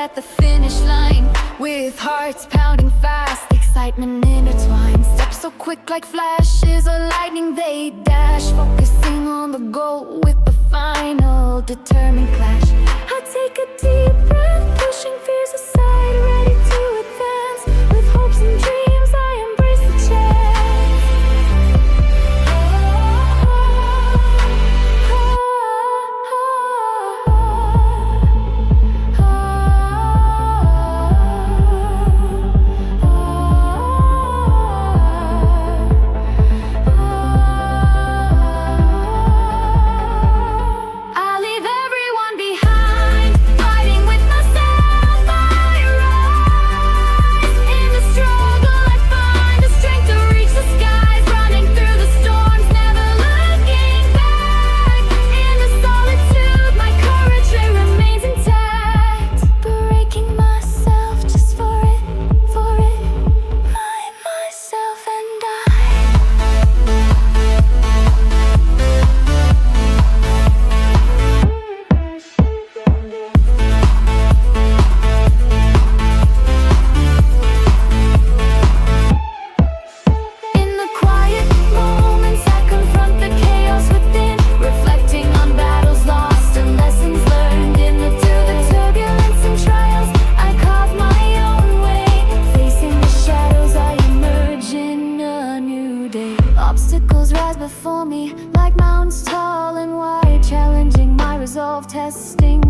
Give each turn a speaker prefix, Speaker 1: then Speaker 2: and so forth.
Speaker 1: at the finish line, with hearts pounding fast, excitement intertwined. Steps so quick like flashes of lightning, they dash, focusing on the goal with the final determined clash. I take a deep breath, pushing fears aside, ready to advance. With hopes and dreams, I embrace the chance. I leave everyone behind, fighting with myself. I rise in the struggle. I find the strength to reach the skies, running through the storms, never looking back. In the solitude, my courage it remains intact. Breaking myself just for it, myself and I. In the quiet moments, I confront the chaos within, reflecting on battles lost and lessons learned. Through the turbulence and trials, I carve my own way. Facing the shadows, I emerge in a new day. Obstacles rise before me like mountains tall and wide, challenging my resolve, testing